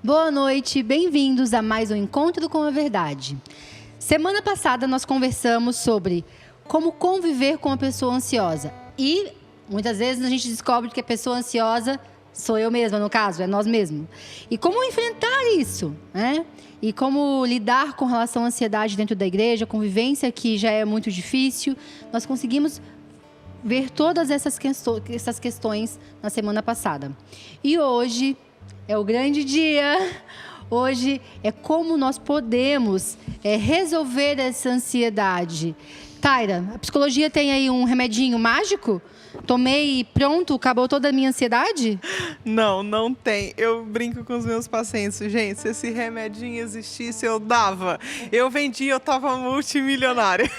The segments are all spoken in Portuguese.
Boa noite, bem-vindos a mais um Encontro com a Verdade. Semana passada nós conversamos sobre como conviver com a pessoa ansiosa. E muitas vezes a gente descobre que a pessoa ansiosa sou eu mesma, no caso, é nós mesmos. E como enfrentar isso, né? E como lidar com relação à ansiedade dentro da igreja, convivência que já é muito difícil. Nós conseguimos ver todas essas questões na semana passada. E hoje é o grande dia. Hoje é como nós podemos resolver essa ansiedade. Taira, a psicologia tem aí um remedinho mágico? Tomei e pronto, acabou toda a minha ansiedade? Não tem. Eu brinco com os meus pacientes. Gente, se esse remedinho existisse, eu dava. Eu vendia, eu tava multimilionária.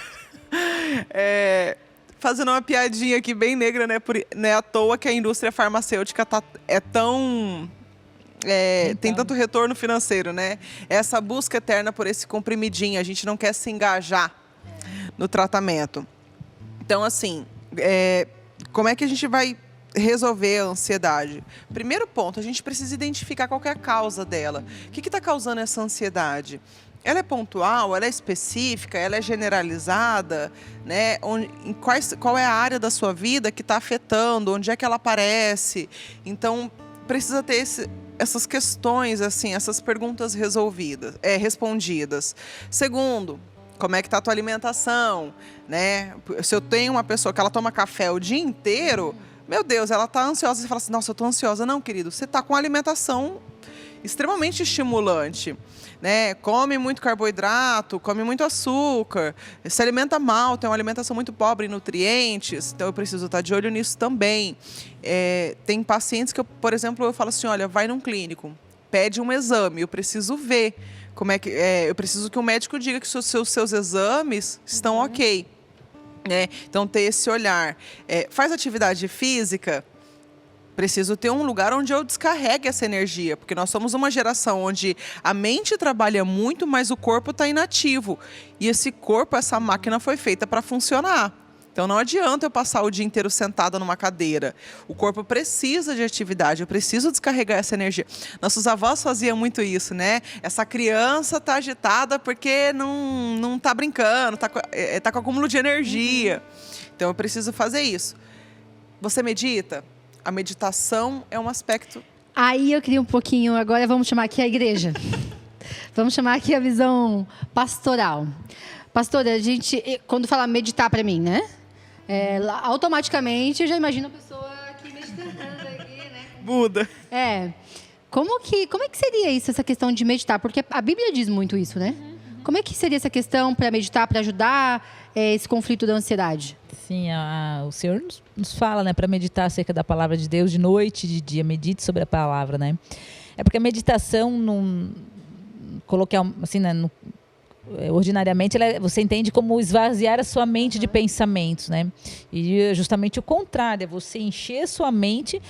Fazendo uma piadinha aqui bem negra, né? Não é à toa que a indústria farmacêutica tem tanto retorno financeiro, né? Essa busca eterna por esse comprimidinho. A gente não quer se engajar no tratamento. Então, assim, como é que a gente vai resolver a ansiedade? Primeiro ponto, a gente precisa identificar qual que é a causa dela. O que está causando essa ansiedade? Ela é pontual, ela é específica, ela é generalizada, né? Qual é a área da sua vida que está afetando? Onde é que ela aparece? Então, precisa ter essas questões, assim, essas perguntas respondidas. Segundo, como é que está a tua alimentação, né? Se eu tenho uma pessoa que ela toma café o dia inteiro, meu Deus, ela está ansiosa. Você fala assim, nossa, eu estou ansiosa. Não, querido, você está com uma alimentação extremamente estimulante, né? Come muito carboidrato, come muito açúcar, se alimenta mal, tem uma alimentação muito pobre em nutrientes, então eu preciso estar de olho nisso também. Tem pacientes que, por exemplo, eu falo assim, olha, vai num clínico, pede um exame, eu preciso ver como é que eu preciso que o médico diga que os seus exames estão ok, né? Então ter esse olhar. Faz atividade física, preciso ter um lugar onde eu descarregue essa energia, porque nós somos uma geração onde a mente trabalha muito, mas o corpo está inativo. E esse corpo, essa máquina foi feita para funcionar. Então não adianta eu passar o dia inteiro sentada numa cadeira. O corpo precisa de atividade, eu preciso descarregar essa energia. Nossos avós faziam muito isso, né? Essa criança está agitada porque não está brincando, está com acúmulo de energia. Então eu preciso fazer isso. Você medita? A meditação é um aspecto... Aí eu queria um pouquinho, agora vamos chamar aqui a igreja. Vamos chamar aqui a visão pastoral. Pastora, a gente, quando fala meditar para mim, né? Automaticamente eu já imagino a pessoa aqui meditando aqui, né? Buda. Como é que seria isso, essa questão de meditar? Porque a Bíblia diz muito isso, né? Como é que seria essa questão para meditar, para ajudar esse conflito da ansiedade? Sim, o Senhor nos fala, né, para meditar acerca da palavra de Deus de noite e de dia, medite sobre a palavra, né? É porque a meditação, colocar assim, né, ordinariamente, você entende como esvaziar a sua mente de pensamentos, né? E é justamente o contrário, é você encher a sua mente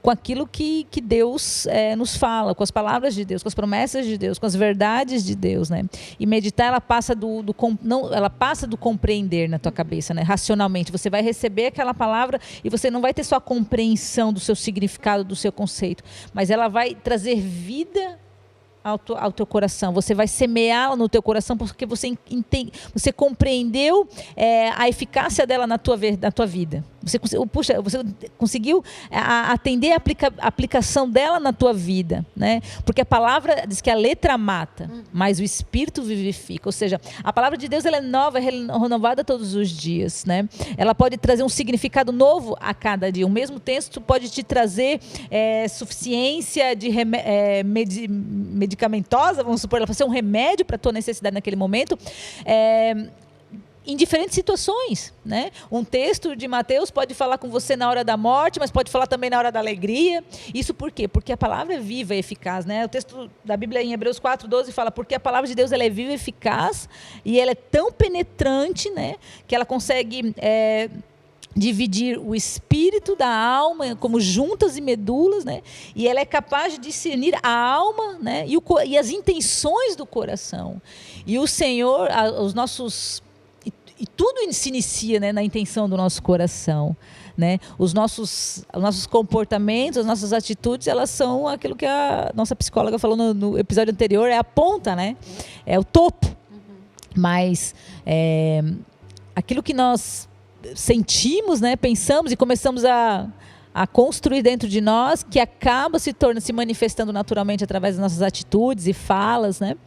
com aquilo que Deus nos fala, com as palavras de Deus, com as promessas de Deus, com as verdades de Deus, né? E meditar, ela passa do compreender na tua cabeça, né? Racionalmente. Você vai receber aquela palavra e você não vai ter só a compreensão do seu significado, do seu conceito, mas ela vai trazer vida ao teu coração. Você vai semeá-la no teu coração porque você compreendeu a eficácia dela na tua vida. Você conseguiu atender a aplicação dela na tua vida, né? Porque a palavra diz que a letra mata, mas o Espírito vivifica. Ou seja, a palavra de Deus ela é nova, é renovada todos os dias, né? Ela pode trazer um significado novo a cada dia. O mesmo texto pode te trazer suficiência de medicamentosa, vamos supor, ela pode ser um remédio para a tua necessidade naquele momento, em diferentes situações, né? Um texto de Mateus pode falar com você na hora da morte, mas pode falar também na hora da alegria. Isso por quê? Porque a palavra é viva e eficaz, né? O texto da Bíblia em Hebreus 4:12 fala porque a palavra de Deus ela é viva e eficaz e ela é tão penetrante, né? Que ela consegue dividir o espírito da alma como juntas e medulas, né? E ela é capaz de discernir a alma, né? E as intenções do coração. E o Senhor, os nossos e tudo se inicia, né, na intenção do nosso coração, né? Os nossos comportamentos, as nossas atitudes, elas são aquilo que a nossa psicóloga falou no episódio anterior, é a ponta, né? É o topo. Mas aquilo que nós sentimos, né, pensamos e começamos a construir dentro de nós, que acaba se manifestando naturalmente através das nossas atitudes e falas, né?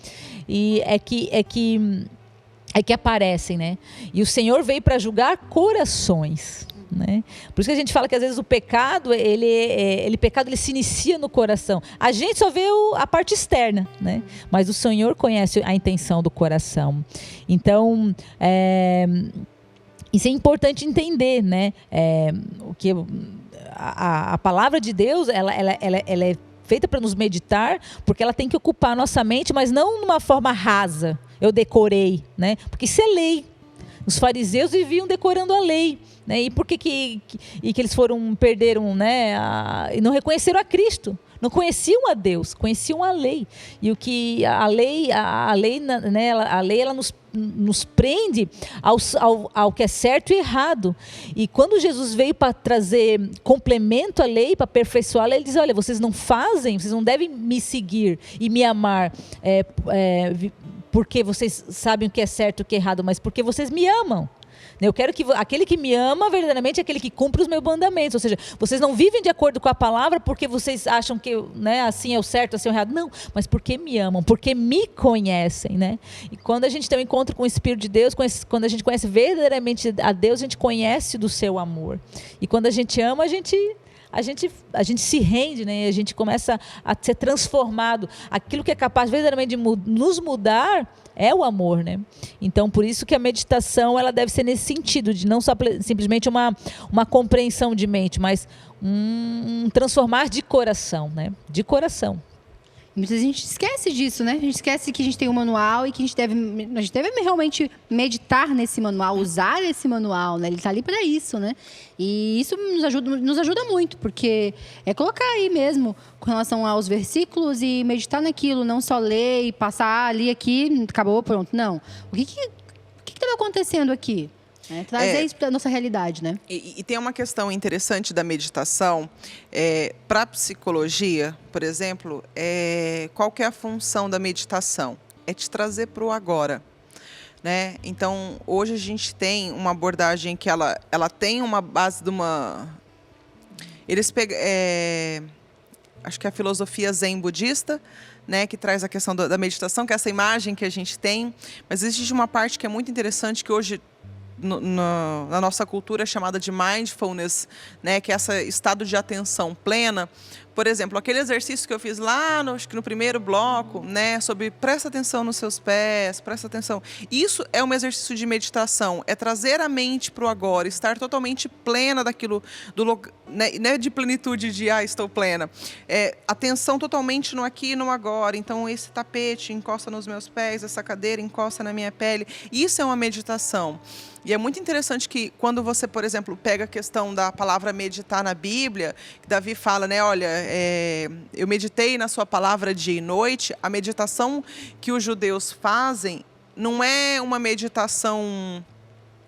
E é que aparecem, né? E o Senhor veio para julgar corações, né? Por isso que a gente fala que às vezes o pecado, ele se inicia no coração. A gente só vê a parte externa, né? Mas o Senhor conhece a intenção do coração. Então, isso é importante entender, né? O que a palavra de Deus, ela é feita para nos meditar, porque ela tem que ocupar a nossa mente, mas não numa forma rasa. Eu decorei, né? Porque isso é lei. Os fariseus viviam decorando a lei, né? E por que eles perderam, né? E não reconheceram a Cristo? Não conheciam a Deus, conheciam a lei. E o que a lei ela nos prende ao que é certo e errado. E quando Jesus veio para trazer complemento à lei, para aperfeiçoá-la, ele diz: olha, vocês não devem me seguir e me amar porque vocês sabem o que é certo e o que é errado, mas porque vocês me amam. Eu quero que aquele que me ama verdadeiramente é aquele que cumpre os meus mandamentos. Ou seja, vocês não vivem de acordo com a palavra porque vocês acham que, né, assim é o certo, assim é o errado. Não, mas porque me amam, porque me conhecem, né? E quando a gente tem um encontro com o Espírito de Deus, quando a gente conhece verdadeiramente a Deus, a gente conhece do seu amor. E quando a gente ama, a gente se rende, né? A gente começa a ser transformado. Aquilo que é capaz verdadeiramente de nos mudar é o amor, né? Então, por isso que a meditação, ela deve ser nesse sentido, de não só simplesmente uma compreensão de mente, mas um transformar de coração, né? De coração. Muita gente esquece disso, né? A gente esquece que a gente tem um manual e que a gente deve realmente meditar nesse manual, usar esse manual, né? Ele está ali para isso, né? E isso nos ajuda muito, porque é colocar aí mesmo com relação aos versículos e meditar naquilo, não só ler e passar ali, aqui, acabou, pronto. Não. O que estava acontecendo aqui? Trazer isso para a nossa realidade, né? E tem uma questão interessante da meditação. Para a psicologia, por exemplo, qual que é a função da meditação? É te trazer para o agora, né? Então, hoje a gente tem uma abordagem que ela tem uma base de uma... acho que é a filosofia zen budista, né, que traz a questão da meditação, que é essa imagem que a gente tem. Mas existe uma parte que é muito interessante, que hoje... na nossa cultura é chamada de mindfulness, né, que é esse estado de atenção plena. Por exemplo, aquele exercício que eu fiz lá, acho que no primeiro bloco, né, sobre presta atenção nos seus pés, presta atenção. Isso é um exercício de meditação, é trazer a mente para o agora, estar totalmente plena daquilo, né, de plenitude de estou plena. Atenção totalmente no aqui e no agora. Então, esse tapete encosta nos meus pés, essa cadeira encosta na minha pele. Isso é uma meditação. E é muito interessante que quando você, por exemplo, pega a questão da palavra meditar na Bíblia, que Davi fala, né, olha, eu meditei na sua palavra dia e noite. A meditação que os judeus fazem não é uma meditação,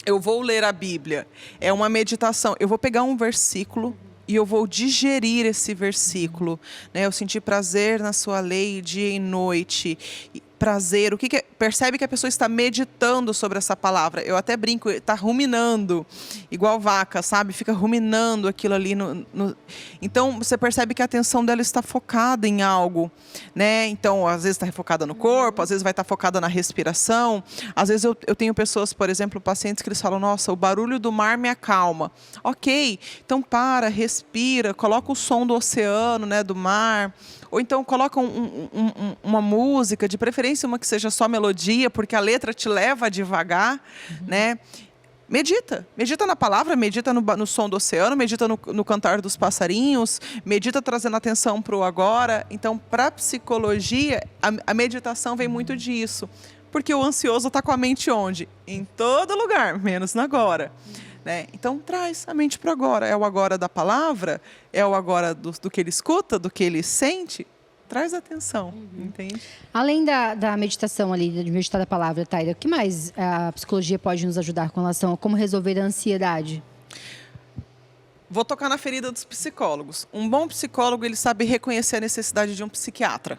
eu vou ler a Bíblia. É uma meditação, eu vou pegar um versículo e eu vou digerir esse versículo, né? Eu senti prazer na sua lei dia e noite. Prazer, o que é? Percebe que a pessoa está meditando sobre essa palavra. Eu até brinco, está ruminando, igual vaca, sabe? Fica ruminando aquilo ali. Então, você percebe que a atenção dela está focada em algo, né? Então, às vezes está focada no corpo, às vezes vai estar focada na respiração. Às vezes eu tenho pessoas, por exemplo, pacientes que eles falam, nossa, o barulho do mar me acalma. Ok, então para, respira, coloca o som do oceano, né, do mar. Ou então coloca uma música, de preferência uma que seja só melodia, porque a letra te leva devagar, né? Medita na palavra, medita no som do oceano, medita no cantar dos passarinhos, medita trazendo atenção para o agora. Então, para a psicologia, a meditação vem muito disso. Porque o ansioso está com a mente onde? Em todo lugar, menos no agora. Né? Então, traz a mente para o agora. É o agora da palavra? É o agora do que ele escuta, do que ele sente? Traz atenção, entende? Além da meditação ali, de meditar a palavra, Taira, o que mais a psicologia pode nos ajudar com relação a como resolver a ansiedade? Vou tocar na ferida dos psicólogos. Um bom psicólogo, ele sabe reconhecer a necessidade de um psiquiatra.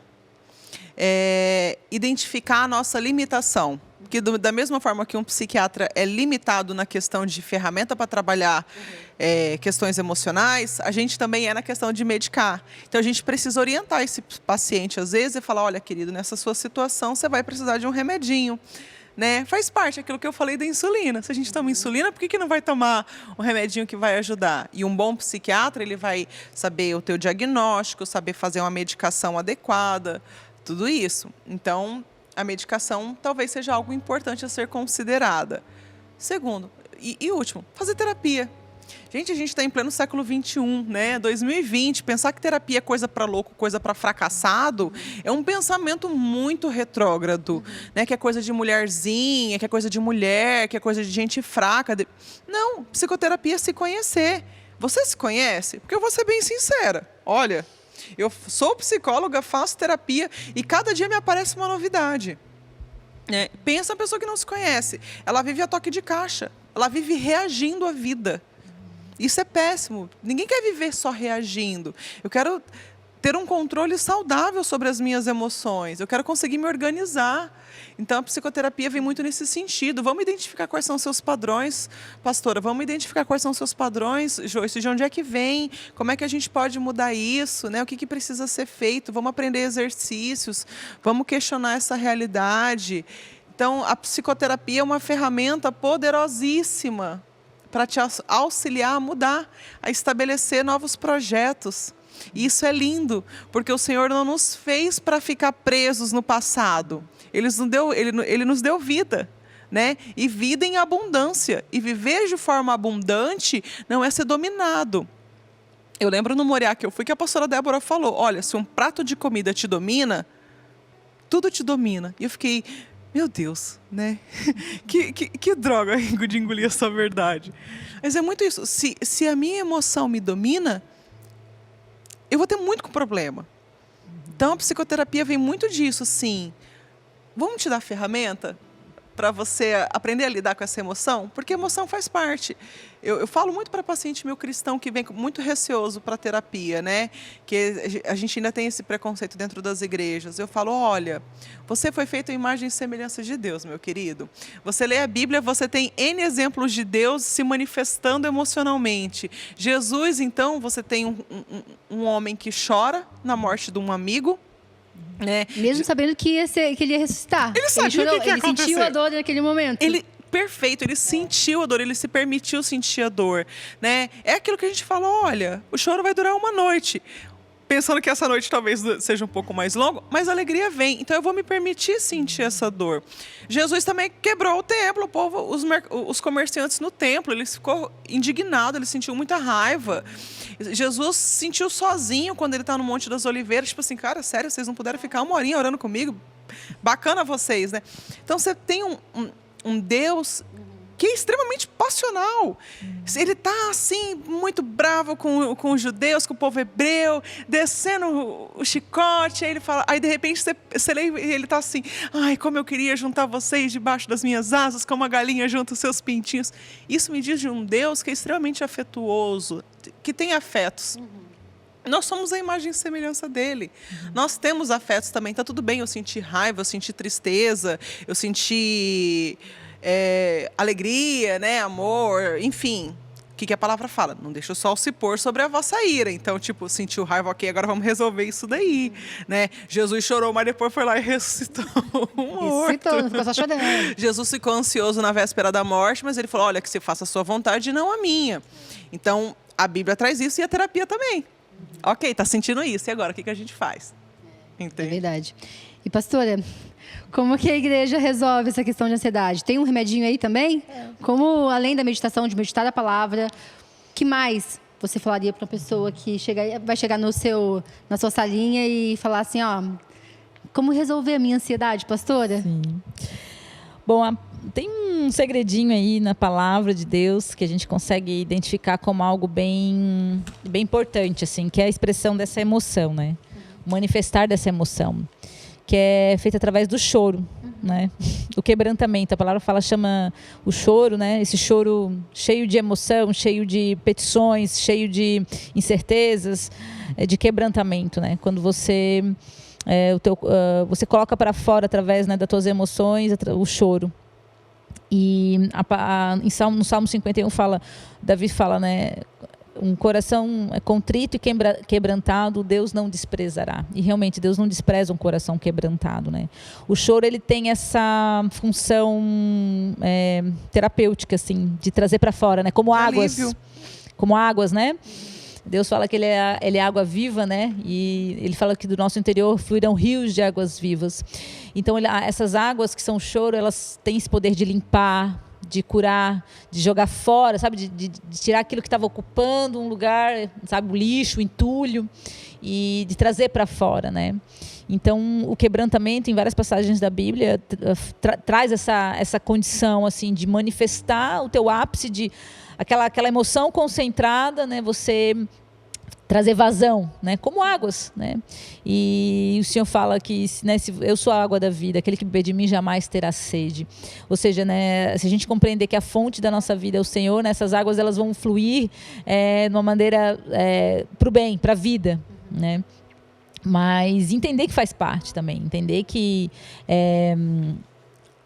Identificar a nossa limitação. Porque da mesma forma que um psiquiatra é limitado na questão de ferramenta para trabalhar questões emocionais, a gente também é na questão de medicar. Então, a gente precisa orientar esse paciente, às vezes, e falar, olha, querido, nessa sua situação, você vai precisar de um remedinho. Né? Faz parte daquilo que eu falei da insulina. Se a gente toma insulina, por que não vai tomar um remedinho que vai ajudar? E um bom psiquiatra, ele vai saber o teu diagnóstico, saber fazer uma medicação adequada, tudo isso. Então, a medicação talvez seja algo importante a ser considerada. Segundo, e último, fazer terapia. Gente, a gente está em pleno século XXI, né? 2020, pensar que terapia é coisa para louco, coisa para fracassado, é um pensamento muito retrógrado, né? Que é coisa de mulherzinha, que é coisa de mulher, que é coisa de gente fraca. Não, psicoterapia é se conhecer. Você se conhece? Porque eu vou ser bem sincera. Olha, eu sou psicóloga, faço terapia e cada dia me aparece uma novidade. Pensa a pessoa que não se conhece. Ela vive a toque de caixa. Ela vive reagindo à vida. Isso é péssimo. Ninguém quer viver só reagindo. Eu quero ter um controle saudável sobre as minhas emoções. Eu quero conseguir me organizar. Então, a psicoterapia vem muito nesse sentido. Vamos identificar quais são os seus padrões, pastora. Vamos identificar quais são os seus padrões, Joyce, de onde é que vem, como é que a gente pode mudar isso, né? O que precisa ser feito. Vamos aprender exercícios, vamos questionar essa realidade. Então, a psicoterapia é uma ferramenta poderosíssima para te auxiliar a mudar, a estabelecer novos projetos. E isso é lindo, porque o Senhor não nos fez para ficar presos no passado. Ele nos deu vida, né? E vida em abundância. E viver de forma abundante não é ser dominado. Eu lembro no Moriá que eu fui que a pastora Débora falou, olha, se um prato de comida te domina, tudo te domina. E eu fiquei, meu Deus, né? que droga de engolir essa verdade. Mas é muito isso. Se a minha emoção me domina, eu vou ter muito problema. Então, a psicoterapia vem muito disso, sim. Vamos te dar ferramenta para você aprender a lidar com essa emoção? Porque a emoção faz parte. Eu falo muito para paciente meu cristão que vem muito receoso para a terapia, né? Que a gente ainda tem esse preconceito dentro das igrejas. Eu falo, olha, você foi feito em imagem e semelhança de Deus, meu querido. Você lê a Bíblia, você tem N exemplos de Deus se manifestando emocionalmente. Jesus, então, você tem um homem que chora na morte de um amigo, né? Mesmo sabendo que ele ia ressuscitar. Ele sabia o que ia acontecer. Ele sentiu a dor naquele momento. Perfeito, ele sentiu a dor, ele se permitiu sentir a dor, né? É aquilo que a gente fala, olha, o choro vai durar uma noite. Pensando que essa noite talvez seja um pouco mais longa, mas a alegria vem. Então eu vou me permitir sentir essa dor. Jesus também quebrou o templo, o povo, os comerciantes no templo, ele ficou indignado, ele sentiu muita raiva. Jesus se sentiu sozinho quando ele está no Monte das Oliveiras, tipo assim, cara, sério, vocês não puderam ficar uma horinha orando comigo? Bacana vocês, né? Então você tem um Deus que é extremamente passional. Ele está, assim, muito bravo com os judeus, com o povo hebreu, descendo o chicote, aí ele fala, aí de repente você lê e ele está assim, ai, como eu queria juntar vocês debaixo das minhas asas, como a galinha junta os seus pintinhos. Isso me diz de um Deus que é extremamente afetuoso, que tem afetos. Nós somos a imagem e semelhança dele. Nós temos afetos também. Está tudo bem eu senti raiva, eu senti tristeza, eu senti alegria, né, amor, enfim. O que a palavra fala? Não deixa o sol se pôr sobre a vossa ira. Então, tipo, sentiu raiva, ok, agora vamos resolver isso daí, né? Jesus chorou, mas depois foi lá e ressuscitou o morto. Ressuscitou, não ficou só chorando. Jesus ficou ansioso na véspera da morte, mas ele falou, olha, que se faça a sua vontade e não a minha. Então, a Bíblia traz isso e a terapia também. Ok, tá sentindo isso, e agora, o que a gente faz? Entende? É verdade. E, pastora, como que a igreja resolve essa questão de ansiedade? Tem um remedinho aí também? Como, além da meditação, de meditar a palavra, o que mais você falaria para uma pessoa que vai chegar na sua salinha e falar assim, ó, como resolver a minha ansiedade, pastora? Sim. Bom, tem um segredinho aí na palavra de Deus que a gente consegue identificar como algo bem importante, assim, que é a expressão dessa emoção, né? o manifestar dessa emoção, que é feita através do choro, né? O quebrantamento. A palavra chama o choro, né? Esse choro cheio de emoção, cheio de petições, cheio de incertezas, de quebrantamento, né? Quando você você coloca para fora através, né, das tuas emoções o choro. E no Salmo 51 Davi fala, né? Um coração contrito e quebrantado, Deus não desprezará. E realmente Deus não despreza um coração quebrantado, né? O choro, ele tem essa função terapêutica, assim, de trazer para fora, né? Como águas, né? Deus fala que ele é água viva, né? E ele fala que do nosso interior fluirão rios de águas vivas. Então, essas águas que são choro, elas têm esse poder de limpar, de curar, de jogar fora, sabe? De tirar aquilo que estava ocupando um lugar, sabe? O lixo, o entulho, e de trazer para fora, né? Então, o quebrantamento, em várias passagens da Bíblia, traz essa condição, assim, de manifestar o teu ápice, de aquela emoção concentrada, né? Você trazer vazão, né? Como águas, né? E o Senhor fala que, né, se eu sou a água da vida, aquele que beber de mim jamais terá sede. Ou seja, né, se a gente compreender que a fonte da nossa vida é o Senhor, né, essas águas elas vão fluir de uma maneira para o bem, para a vida, né? Mas entender que faz parte também, entender que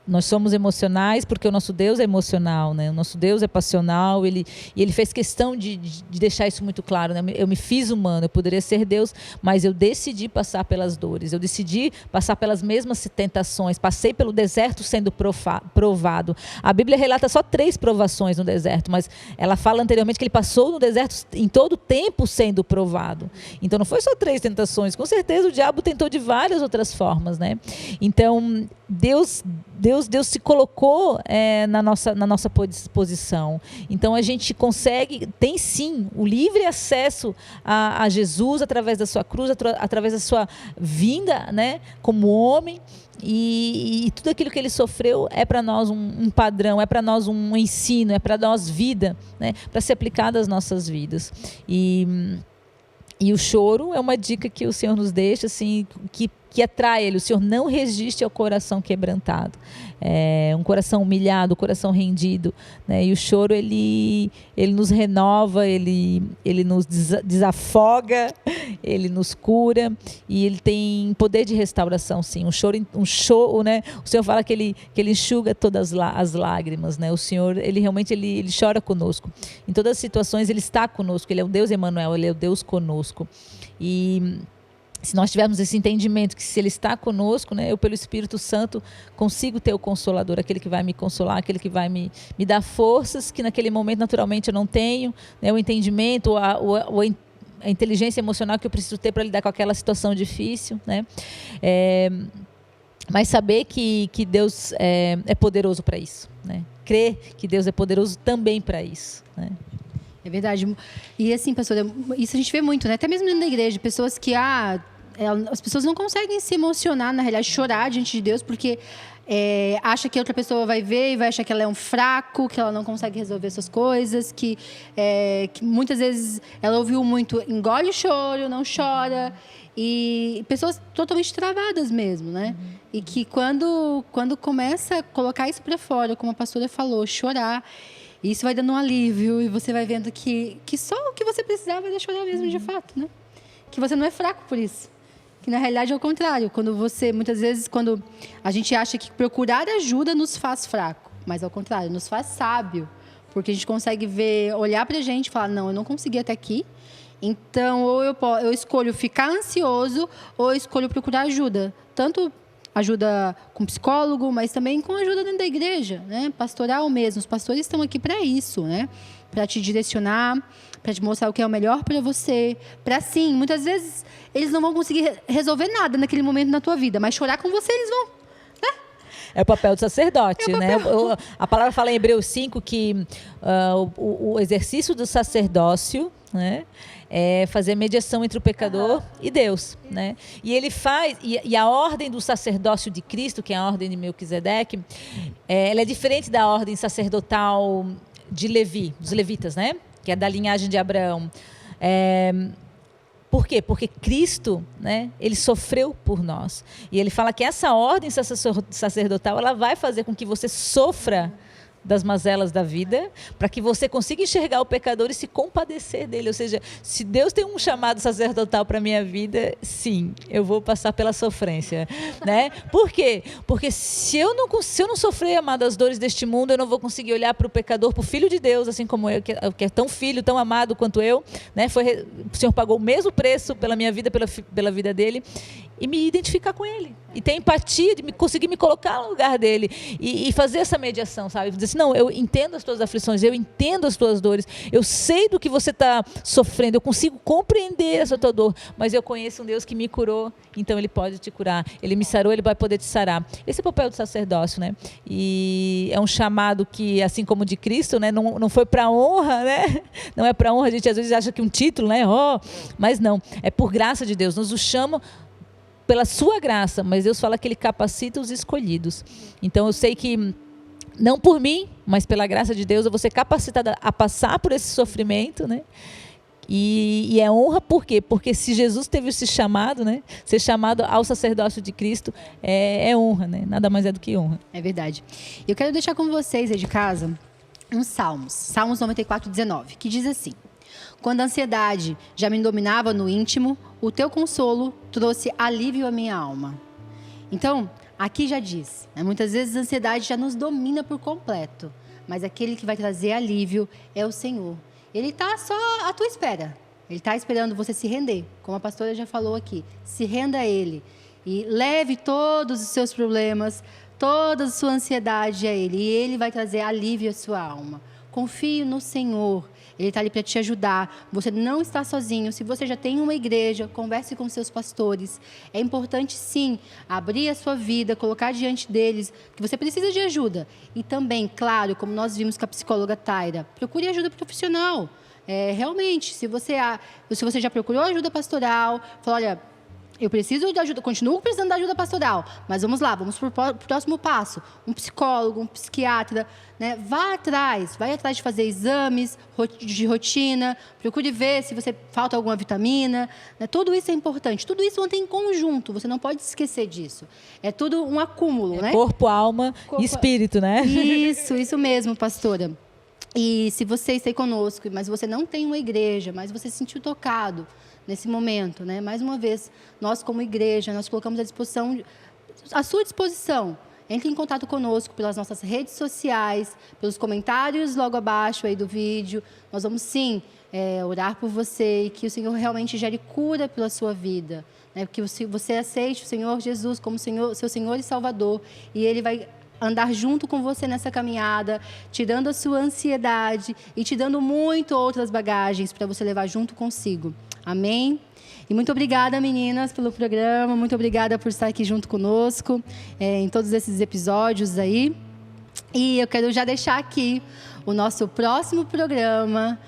nós somos emocionais porque o nosso Deus é emocional, né? O nosso Deus é passional, e ele fez questão de deixar isso muito claro, né? Eu me fiz humano, eu poderia ser Deus, mas eu decidi passar pelas dores, eu decidi passar pelas mesmas tentações, passei pelo deserto sendo provado. A Bíblia relata só 3 provações no deserto, mas ela fala anteriormente que ele passou no deserto em todo o tempo sendo provado. Então não foi só 3 tentações, com certeza o diabo tentou de várias outras formas, né? Então Deus se colocou na nossa posição. Então a gente tem sim o livre acesso a Jesus através da sua cruz, através da sua vinda, né, como homem, e tudo aquilo que ele sofreu é para nós um padrão, é para nós um ensino, é para nós vida, né, para ser aplicado às nossas vidas. E o choro é uma dica que o Senhor nos deixa, assim, que atrai ele. O Senhor não resiste ao coração quebrantado. Um coração humilhado, um coração rendido, né? E o choro, ele nos renova, ele nos desafoga, ele nos cura, e ele tem poder de restauração, sim. Um choro, né? O Senhor fala que ele enxuga todas as lágrimas, né? O Senhor, ele realmente ele chora conosco. Em todas as situações, ele está conosco. Ele é o Deus Emmanuel, ele é o Deus conosco. E se nós tivermos esse entendimento que se Ele está conosco, né, eu pelo Espírito Santo consigo ter o Consolador, aquele que vai me consolar, aquele que vai me dar forças que naquele momento naturalmente eu não tenho, né, o entendimento, a inteligência emocional que eu preciso ter para lidar com aquela situação difícil, né? Mas saber que Deus é poderoso para isso, né? Crer que Deus é poderoso também para isso, né? É verdade. E assim, pastora, isso a gente vê muito, né? Até mesmo dentro da igreja, pessoas que as pessoas não conseguem se emocionar, na realidade, chorar diante de Deus, porque acha que outra pessoa vai ver e vai achar que ela é um fraco, que ela não consegue resolver suas coisas, que muitas vezes ela ouviu muito, engole o choro, não chora, e pessoas totalmente travadas mesmo, né? E que quando começa a colocar isso para fora, como a pastora falou, chorar, isso vai dando um alívio, e você vai vendo que só o que você precisava era chorar mesmo, de fato, né? Que você não é fraco por isso. Que na realidade é o contrário. Muitas vezes, quando a gente acha que procurar ajuda nos faz fraco, mas ao contrário, nos faz sábio. Porque a gente consegue olhar pra gente e falar, não, eu não consegui até aqui, então ou eu escolho ficar ansioso, ou eu escolho procurar ajuda. Tanto ajuda com psicólogo, mas também com ajuda dentro da igreja, né? Pastoral mesmo. Os pastores estão aqui para isso, né? Para te direcionar, para te mostrar o que é o melhor para você. Para sim, muitas vezes eles não vão conseguir resolver nada naquele momento na tua vida, mas chorar com você eles vão. Né? É o papel do sacerdote, né? A palavra fala em Hebreus 5 que o exercício do sacerdócio, né, é fazer mediação entre o pecador e Deus, né? E ele faz, e a ordem do sacerdócio de Cristo, que é a ordem de Melquisedeque, ela é diferente da ordem sacerdotal de Levi, dos levitas, né? Que é da linhagem de Abraão. Por quê? Porque Cristo, né, ele sofreu por nós. E ele fala que essa ordem sacerdotal, ela vai fazer com que você sofra das mazelas da vida, para que você consiga enxergar o pecador e se compadecer dele. Ou seja, se Deus tem um chamado sacerdotal para a minha vida, sim, eu vou passar pela sofrência, né? Por quê? Porque se eu não sofrer, amado, as dores deste mundo, eu não vou conseguir olhar para o pecador, para o Filho de Deus, assim como eu, que é tão filho, tão amado quanto eu, né? O Senhor pagou o mesmo preço pela minha vida, pela vida dele, e me identificar com ele, e ter empatia, de conseguir me colocar no lugar dele, e fazer essa mediação, sabe? Dizer assim, não, eu entendo as tuas aflições, eu entendo as tuas dores, eu sei do que você está sofrendo, eu consigo compreender essa tua dor, mas eu conheço um Deus que me curou, então Ele pode te curar, Ele me sarou, Ele vai poder te sarar. Esse é o papel do sacerdócio, né? E é um chamado que, assim como o de Cristo, né, não foi para honra, né? Não é para honra, a gente às vezes acha que um título, né? Mas não, é por graça de Deus, nos o chama pela sua graça, mas Deus fala que Ele capacita os escolhidos. Então eu sei que, não por mim, mas pela graça de Deus, eu vou ser capacitada a passar por esse sofrimento, né? E é honra, por quê? Porque se Jesus teve esse chamado, né? Ser chamado ao sacerdócio de Cristo é honra, né? Nada mais é do que honra. É verdade. Eu quero deixar com vocês aí de casa uns salmos. Salmos 94:19, que diz assim: quando a ansiedade já me dominava no íntimo, o teu consolo trouxe alívio à minha alma. Então, aqui já diz, né? Muitas vezes a ansiedade já nos domina por completo, mas aquele que vai trazer alívio é o Senhor. Ele está só à tua espera. Ele está esperando você se render, como a pastora já falou aqui. Se renda a Ele e leve todos os seus problemas, toda a sua ansiedade a Ele, e Ele vai trazer alívio à sua alma. Confie no Senhor. Ele está ali para te ajudar. Você não está sozinho. Se você já tem uma igreja, converse com seus pastores. É importante, sim, abrir a sua vida, colocar diante deles que você precisa de ajuda. E também, claro, como nós vimos com a psicóloga Taira, procure ajuda profissional. Realmente, se você já procurou ajuda pastoral, fala, olha, eu preciso de ajuda, continuo precisando da ajuda pastoral, mas vamos lá, vamos para o próximo passo. Um psicólogo, um psiquiatra, né? Vai atrás de fazer exames de rotina, procure ver se você falta alguma vitamina, né? Tudo isso é importante, tudo isso anda em conjunto, você não pode esquecer disso. É tudo um acúmulo, né? Corpo, alma e espírito, né? Isso mesmo, pastora. E se você está aí conosco, mas você não tem uma igreja, mas você se sentiu tocado nesse momento, né? Mais uma vez, nós como igreja, nós colocamos à sua disposição. Entre em contato conosco pelas nossas redes sociais, pelos comentários logo abaixo aí do vídeo. Nós vamos sim orar por você e que o Senhor realmente gere cura pela sua vida, né? Que você aceite o Senhor Jesus como seu Senhor e Salvador, e Ele vai andar junto com você nessa caminhada, tirando a sua ansiedade e te dando muito outras bagagens para você levar junto consigo. Amém? E muito obrigada, meninas, pelo programa. Muito obrigada por estar aqui junto conosco em todos esses episódios aí. E eu quero já deixar aqui o nosso próximo programa.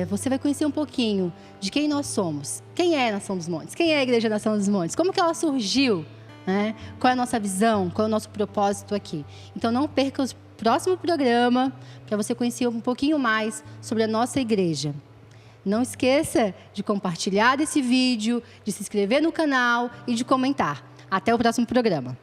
Você vai conhecer um pouquinho de quem nós somos. Quem é a Nação dos Montes? Quem é a Igreja Nação dos Montes? Como que ela surgiu? Né? Qual é a nossa visão? Qual é o nosso propósito aqui? Então, não perca o próximo programa para você conhecer um pouquinho mais sobre a nossa igreja. Não esqueça de compartilhar esse vídeo, de se inscrever no canal e de comentar. Até o próximo programa.